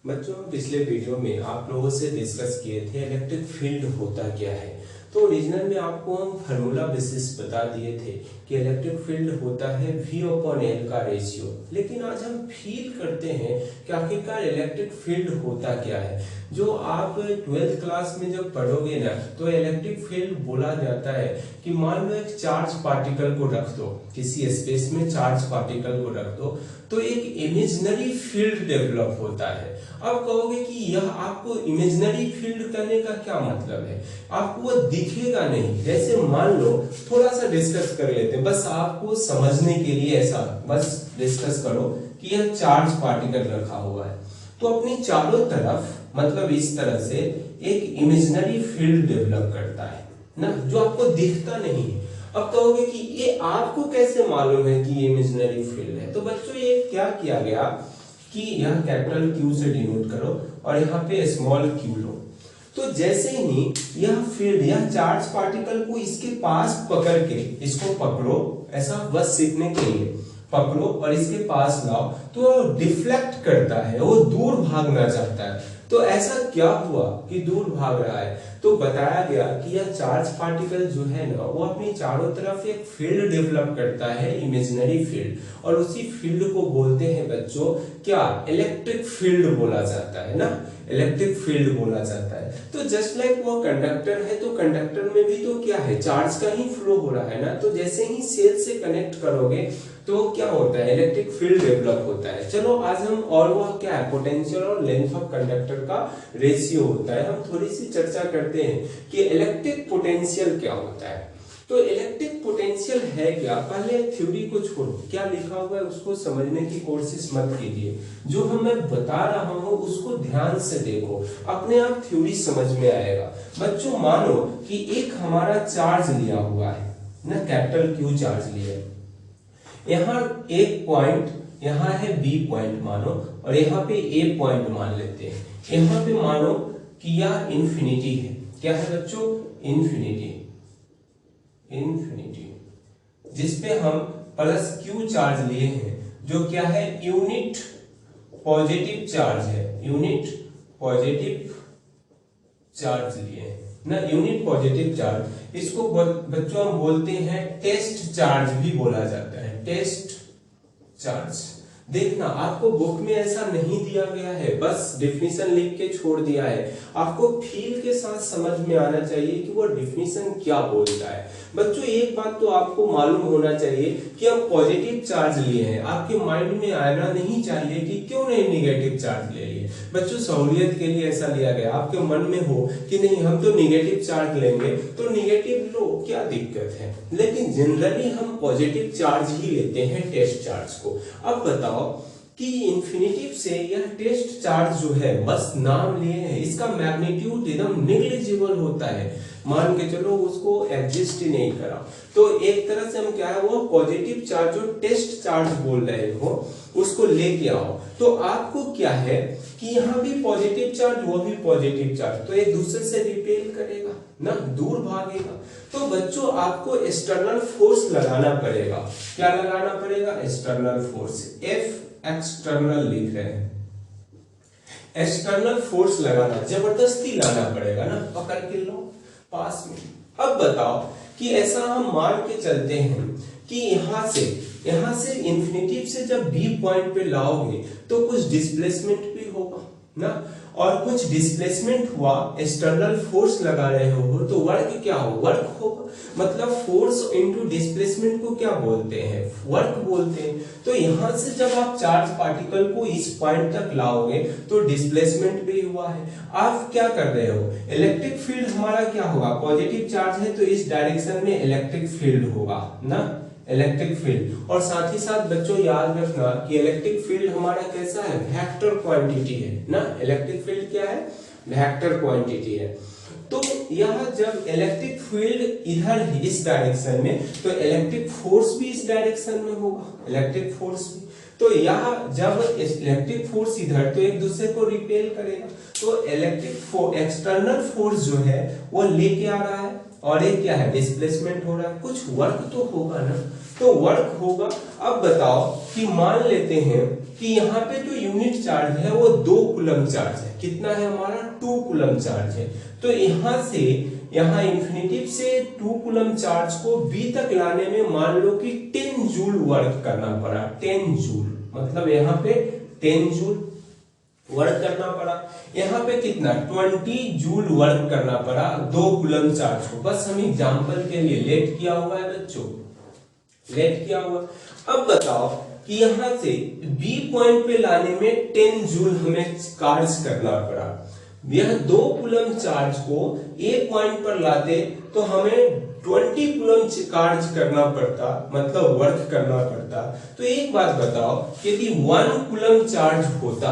बच्चों, पिछले वीडियो में आप लोगों से डिस्कस किए थे इलेक्ट्रिक फील्ड होता क्या है। तो ओरिजिनल में आपको हम फार्मूला बेसिस बता दिए थे कि इलेक्ट्रिक फील्ड होता है V/L का रेशियो। लेकिन आज हम फील करते हैं कि आखिरकार इलेक्ट्रिक फील्ड होता क्या है। जो आप 12th क्लास में जब पढ़ोगे ना, तो इलेक्ट्रिक फील्ड बोला जाता है कि मान लो एक चार्ज पार्टिकल को रख दो, किसी स्पेस में चार्ज पार्टिकल को रख दो, तो एक इमेजिनरी फील्ड डेवलप होता है। अब कहोगे कि यह आपको इमेजिनरी फील्ड करने का क्या मतलब है, आपको वो दिखेगा नहीं। जैसे मान लो, थोड़ा सा डिस्कस कर लेते हैं, बस आपको समझने के लिए ऐसा बस डिस्कस करो कि यह चार्ज पार्टिकल रखा हुआ है, तो अपनी चारों तरफ मतलब इस तरह से एक इमेजिनरी फील्ड डेवलप करता है ना, जो आपको दिखता नहीं है। अब कहोगे कि ये आपको कैसे मालूम है कि ये इमेजिनरी फील्ड है। तो बच्चों, ये क्या किया गया कि यह कैपिटल Q से डिनोट करो और यहाँ पे स्मॉल q लो। तो जैसे ही यह फील्ड, यह चार्ज पार्टिकल को इसके पास पकड़ के, इसको पकड़ो, ऐसा बस सीखने के लिए पकड़ो और इसके पास लाओ, तो डिफ्लेक्ट करता है, वो दूर भागना चाहता है। तो ऐसा क्या हुआ कि दूर भाग रहा है, तो बताया गया कि यह चार्ज पार्टिकल जो है ना, वो अपनी चारों तरफ एक फील्ड डेवलप करता है, इमेजिनरी फील्ड, और उसी फील्ड को बोलते हैं बच्चों क्या, इलेक्ट्रिक फील्ड बोला जाता है ना, इलेक्ट्रिक फील्ड बोला जाता है। तो जस्ट लाइक वो कंडक्टर है, तो कंडक्टर में भी तो क्या है, चार्ज का ही फ्लो हो रहा है ना। तो जैसे ही सेल से कनेक्ट करोगे तो क्या होता है, इलेक्ट्रिक फील्ड डेवलप होता है। चलो आज हम, और वह क्या है, पोटेंशियल और लेंथ ऑफ कंडक्टर का रेशियो होता है। हम थोड़ी सी चर्चा करते हैं कि इलेक्ट्रिक पोटेंशियल क्या होता है। तो इलेक्ट्रिक पोटेंशियल है क्या, पहले थ्योरी को छोड़ो, क्या लिखा हुआ है उसको समझने की कोशिश मत कीजिए। जो हम मैं बता रहा हूं उसको ध्यान से देखो, अपने आप थ्योरी समझ में आएगा। बच्चों, मानो कि एक हमारा चार्ज लिया हुआ है ना, कैपिटल Q चार्ज लिया है। यहाँ एक पॉइंट, यहाँ है B पॉइंट मानो, और यहाँ पे A पॉइंट मान लेते हैं। यहाँ पे मानो कि यह इंफिनिटी है। क्या है बच्चों, इंफिनिटी, इंफिनिटी, जिसपे हम प्लस Q चार्ज लिए हैं, जो क्या है, यूनिट पॉजिटिव चार्ज है, यूनिट पॉजिटिव चार्ज लिए हैं ना, यूनिट पॉजिटिव चार्ज। इसको बच्चों हम बोलते हैं टेस्ट चार्ज भी बोला जाता है, टेस्ट चार्ज। देखना, आपको बुक में ऐसा नहीं दिया गया है, बस डिफिनीशन लिख के छोड़ दिया है। आपको फील के साथ समझ में आना चाहिए कि वो डिफिनीशन क्या बोलता है। बच्चों, एक बात तो आपको मालूम होना चाहिए कि हम पॉजिटिव चार्ज लिए हैं। आपके माइंड में आना नहीं चाहिए कि क्यों नहीं निगेटिव चार्ज ले लिए। बच्चों, सहूलियत के लिए ऐसा लिया गया। आपके मन में हो कि नहीं, हम तो निगेटिव चार्ज लेंगे, तो निगेटिव लो, क्या दिक्कत है। लेकिन जनरली हम पॉजिटिव चार्ज ही लेते हैं, टेस्ट चार्ज को। अब बताओ कि इंफिनिटिव से यह टेस्ट चार्ज जो है, बस नाम लिए हैं, इसका मैग्नीट्यूड एकदम नेग्लिजिबल होता है। मान के चलो उसको एग्जिस्ट ही नहीं करा, तो एक तरह से हम क्या है, वो पॉजिटिव चार्ज जो टेस्ट चार्ज बोल रहे हो उसको लेके आओ। तो आपको क्या है कि यहाँ भी पॉजिटिव चार्ज, वो भी पॉजिटिव चार्ज, तो एक दूसरे से रिपेल करेगा ना, दूर भागेगा। तो बच्चों, आपको एक्सटर्नल फोर्स लगाना पड़ेगा। क्या लगाना पड़ेगा, एक्सटर्नल फोर्स, F एक्सटर्नल लिख रहे हैं, एक्सटर्नल फोर्स लगाना, जबरदस्ती लाना पड़ेगा ना, पकड़ के लो पास में। अब बताओ कि ऐसा हम मान के चलते हैं कि यहां से इंफिनिटिव से जब B पॉइंट पे लाओगे तो कुछ डिस्प्लेसमेंट भी होगा ना, और कुछ डिस्प्लेसमेंट हुआ, एक्सटर्नल फोर्स लगा रहे हो, तो वर्क क्या हो, वर्क होगा। मतलब फोर्स इनटू डिस्प्लेसमेंट को क्या बोलते हैं, वर्क बोलते हैं। तो यहां से जब आप चार्ज पार्टिकल को इस पॉइंट तक लाओगे तो डिस्प्लेसमेंट भी हुआ है। आप क्या कर रहे हो, इलेक्ट्रिक फील्ड हमारा क्या होगा, पॉजिटिव चार्ज है तो इस डायरेक्शन में इलेक्ट्रिक फील्ड होगा ना, इलेक्ट्रिक फील्ड। और साथ ही साथ बच्चों याद रखना कि इलेक्ट्रिक फील्ड हमारा कैसा है, वेक्टर क्वांटिटी है ना, इलेक्ट्रिक फील्ड क्या है, वेक्टर क्वांटिटी है। तो यह जब इलेक्ट्रिक फील्ड इधर इस डायरेक्शन में, तो इलेक्ट्रिक फोर्स भी इस डायरेक्शन में होगा, इलेक्ट्रिक फोर्स भी। तो यहाँ जब इलेक्ट्रिक फोर्स इधर तो एक दूसरे को रिपेल करेगा, तो इलेक्ट्रिक एक्सटर्नल फोर्स जो है वो लेके आ रहा है और एक क्या है डिस्प्लेसमेंट हो रहा है, कुछ वर्क तो होगा ना, तो वर्क होगा। अब बताओ कि मान लेते हैं कि यहाँ पे जो यूनिट चार्ज है वो 2 कूलम चार्ज है, कितना है हमारा 2 कूलम चार्ज है। तो यहाँ से यहाँ इंफिनिटी से 2 कूलम चार्ज को बी तक लाने में मान लो कि 10 जूल वर्क करना पड़ा, 10 जूल मतलब यहाँ पे 10 जूल वर्क करना पड़ा, यहाँ पे कितना 20 जूल वर्क करना पड़ा 2 कूलम चार्ज को। बस हम एग्जांपल के लिए लेट किया हुआ है बच्चों, लेट किया हुआ। अब बताओ कि यहाँ से बी पॉइंट पे लाने में 10 जूल हमें चार्ज करना पड़ा। यह 2 कूलम चार्ज को ए पॉइंट पर लाते तो हमें 20 कूलम चार्ज करना पड़ता, मतलब वर्क करना पड़ता। तो एक बात बताओ कि यदि 1 कूलम चार्ज होता,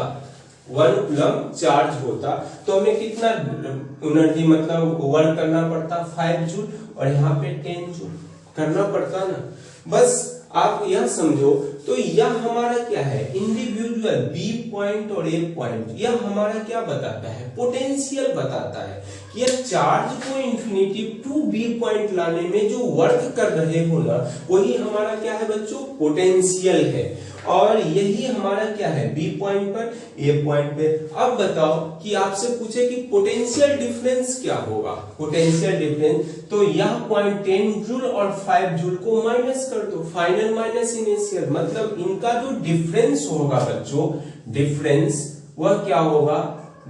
1 कूलम चार्ज होता तो हमें कितना एनर्जी मतलब वर्क करना पड़ता 5 जूल, और यहाँ पे 10 जूल करना पड़ता ना। बस आप यह समझो, तो यह हमारा क्या है इंडिविजुअल बी पॉइंट और ए पॉइंट, यह हमारा क्या बताता है पोटेंशियल बताता है कि यह चार्ज को इंफिनिटी टू बी पॉइंट लाने में जो वर्क कर रहे हो ना, वही हमारा क्या है बच्चों पोटेंशियल है। और यही हमारा क्या है बी पॉइंट पर ए पॉइंट पे। अब बताओ कि आपसे पूछे कि पोटेंशियल डिफरेंस क्या होगा, पोटेंशियल डिफरेंस, तो यह पॉइंट 10 जूल और 5 जूल को माइनस कर दो, फाइनल माइनस इनिशियल, मतलब इनका जो डिफरेंस होगा बच्चों, डिफरेंस वह क्या होगा,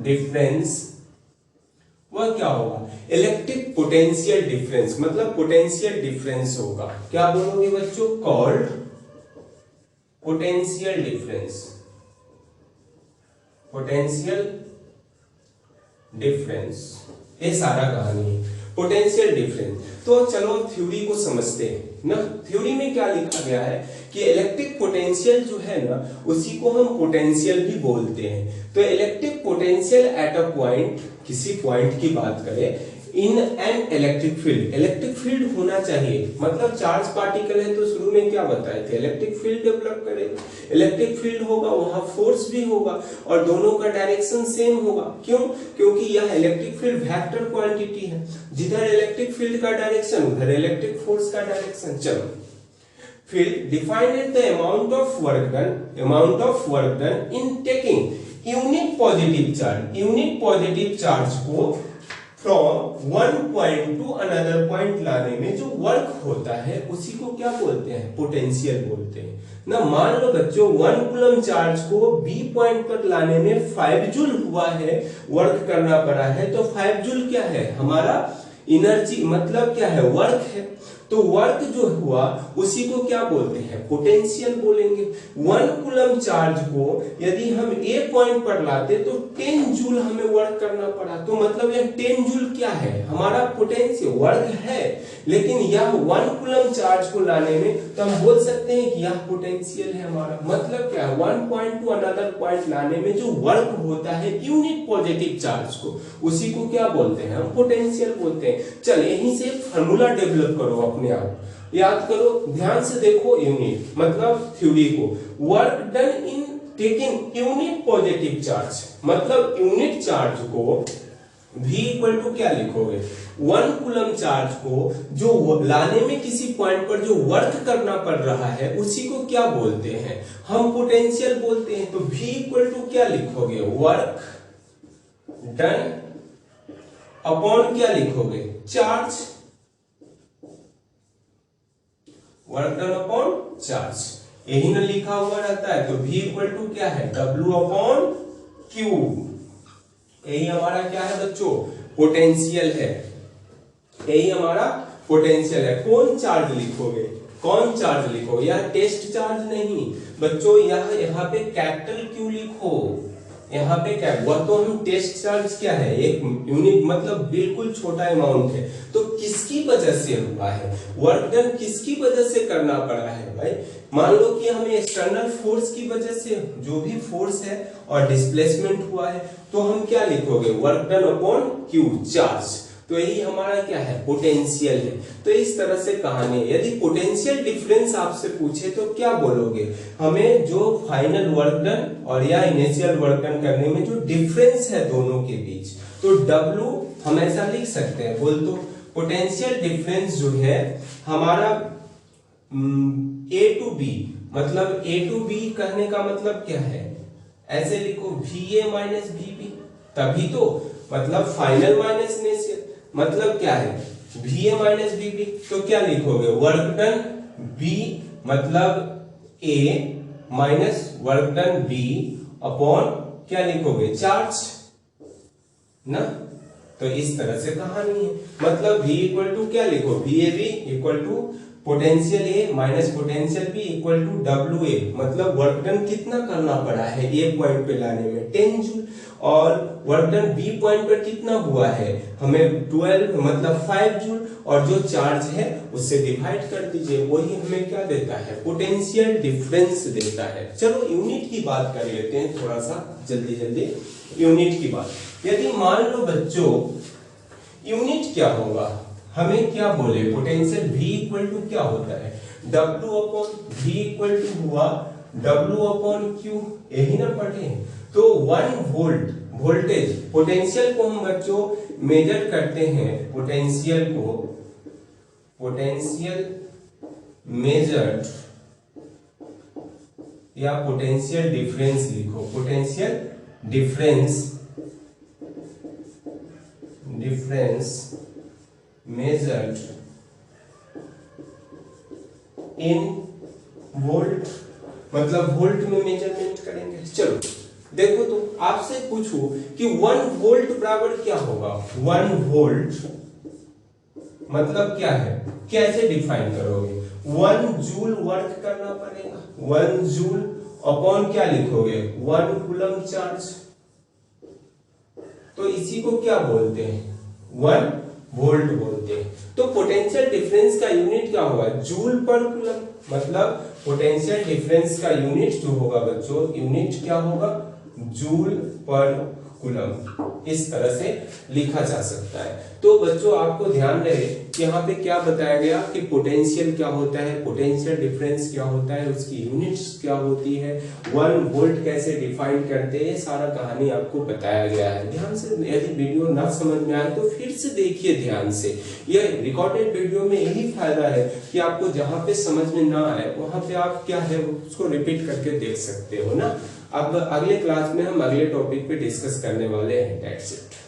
डिफरेंस वह क्या होगा इलेक्ट्रिक पोटेंशियल डिफरेंस, मतलब पोटेंशियल डिफरेंस होगा। क्या बोलोगे बच्चों, called potential difference, potential difference, ये सारा कहानी है पोटेंशियल डिफरेंस। तो चलो थ्योरी को समझते हैं ना। थ्योरी में क्या लिखा गया है कि इलेक्ट्रिक पोटेंशियल जो है ना, उसी को हम पोटेंशियल भी बोलते हैं। तो electric potential at a point, किसी पॉइंट की बात करें, in an electric field, electric field होना चाहिए, मतलब चार्ज पार्टिकल है तो शुरू में क्या बताए थे इलेक्ट्रिक फील्ड डेवलप करेगा, इलेक्ट्रिक फील्ड होगा वहां फोर्स भी होगा और दोनों का डायरेक्शन सेम होगा। क्यों, क्योंकि यह इलेक्ट्रिक फील्ड वेक्टर क्वांटिटी है, जिधर इलेक्ट्रिक फील्ड का डायरेक्शन उधर इलेक्ट्रिक फोर्स का डायरेक्शन। चलो field defined the amount of work done, amount of work done in taking unit positive charge, unit positive charge को from one point to another point लाने में जो work होता है उसी को क्या बोलते हैं पोटेंशियल बोलते हैं ना। मान लो बच्चों 1 कूलम चार्ज को बी पॉइंट पर लाने में 5 जूल हुआ है, वर्क करना पड़ा है, तो 5 जूल क्या है हमारा एनर्जी, मतलब क्या है वर्क है। तो वर्क जो हुआ उसी को क्या बोलते हैं पोटेंशियल बोलेंगे। 1 कूलम चार्ज को यदि हम ए पॉइंट पर लाते तो 10 जूल हमें वर्क करना पड़ा, तो मतलब यह 10 जूल क्या है हमारा पोटेंशियल वर्क है। लेकिन यह 1 कूलम चार्ज को लाने में तो हम बोल सकते हैं कि यह पोटेंशियल है हमारा, मतलब क्या है 1 पॉइंट टू अनदर पॉइंट लाने में जो वर्क होता है यूनिट पॉजिटिव चार्ज को, उसी को क्या बोलते हैं हम पोटेंशियल बोलते हैं। चल यहीं से फार्मूला डेवलप करो, अपने आप याद करो, ध्यान से देखो, यूनिट मतलब थ्योरी को, work done in taking unit positive charge, मतलब यूनिट चार्ज को V इक्वल टू क्या लिखोगे 1 कूलम चार्ज को जो लाने में किसी पॉइंट पर जो वर्क करना पड़ रहा है उसी को क्या बोलते हैं हम पोटेंशियल बोलते हैं। तो V इक्वल टू क्या लिखोगे वर्क डन अपॉन क्या लिखोगे charge, work done upon charge, यही ना लिखा हुआ रहता है। तो V इक्वल टू क्या है W अपॉन Q, यही हमारा क्या है बच्चों पोटेंशियल है, यही हमारा पोटेंशियल है। कौन चार्ज लिखोगे, कौन चार्ज लिखोगे, यह टेस्ट चार्ज नहीं बच्चों, यह यहाँ पे कैपिटल क्यू लिखो, यहाँ पे क्या वह तो हम टेस्ट चार्ज क्या है एक यूनिट, मतलब बिल्कुल छोटा अमाउंट है। तो किसकी वजह से हुआ है वर्क डन, किसकी वजह से करना पड़ा है भाई, मान लो कि हमें एक्सटर्नल फोर्स की वजह से जो भी फोर्स है और डिस्प्लेसमेंट हुआ है, तो हम क्या लिखोगे work done upon Q charge. तो यही हमारा क्या है, पोटेंशियल है। तो इस तरह से कहानी है। यदि पोटेंशियल डिफरेंस आपसे पूछे तो क्या बोलोगे, हमें जो फाइनल वर्क डन और या इनिशियल वर्क डन करने में जो डिफरेंस है दोनों के बीच, तो W हम ऐसा लिख सकते हैं, बोल तो पोटेंशियल डिफरेंस जो है हमारा A टू B, मतलब A टू B कहने का मतलब क्या है, ऐसे लिखो VA माइनस VB, तभी तो, मतलब फाइनल माइनस इनिशियल, मतलब क्या है VA माइनस VB। तो क्या लिखोगे, वर्क डन B मतलब A minus work done B upon क्या लिखोगे, चार्ज ना। तो इस तरह से कहानी है, मतलब V इक्वल टू क्या लिखो, VAB equal to potential A minus potential B equal to WA, मतलब वर्क डन कितना करना पड़ा है A पॉइंट पे लाने में 10 जूल, और वर्क डन B पॉइंट पर कितना हुआ है हमें 12 मतलब 5 जूल, और जो चार्ज है उससे डिवाइड कर दीजिए, वही हमें क्या देता है, पोटेंशियल डिफरेंस देता है। चलो यूनिट की बात कर लेते हैं थोड़ा सा जल्दी जल्दी, यूनिट की बात। यदि मान लो बच्चों यूनिट क्या होगा, हमें क्या बोले, पोटेंशियल V इक्वल टू क्या होता है, W upon V equal to हुआ W अपॉन Q, यही ना पढ़े। तो 1 वोल्ट वोल्टेज, पोटेंशियल को हम बच्चों मेजर करते हैं, पोटेंशियल को, पोटेंशियल मेजर्ड या पोटेंशियल डिफरेंस लिखो, potential difference measured in volt, मतलब वोल्ट में मेजरमेंट करेंगे। चलो देखो, तो आपसे पूछूं कि 1 वोल्ट बराबर क्या होगा, 1 वोल्ट मतलब क्या है, कैसे डिफाइन करोगे, 1 जूल वर्क करना पड़ेगा, 1 जूल अपॉन क्या लिखोगे, 1 कूलम चार्ज, तो इसी को क्या बोलते हैं, 1 वोल्ट बोलते हैं। तो पोटेंशियल डिफरेंस का यूनिट क्या होगा, जूल पर कूलम, मतलब पोटेंशियल डिफरेंस का यूनिट जो होगा बच्चों, यूनिट क्या होगा, जूल पर कूलम, इस तरह से लिखा जा सकता है। तो बच्चों आपको ध्यान रहे कि यहाँ पे क्या बताया गया कि पोटेंशियल क्या होता है, पोटेंशियल डिफरेंस क्या होता है, उसकी यूनिट्स क्या होती है, 1 वोल्ट कैसे डिफाइन करते हैं, सारा कहानी आपको बताया गया है। ध्यान से, यदि वीडियो ना समझ में आए तो फिर से देखिए ध्यान से। यह रिकॉर्डेड वीडियो में यही फायदा है कि आपको जहाँ पे समझ में ना आए वहां पे आप क्या है उसको रिपीट करके देख सकते हो ना। अब अगले क्लास में हम अगले टॉपिक पे डिस्कस करने वाले हैं, दैट्स इट।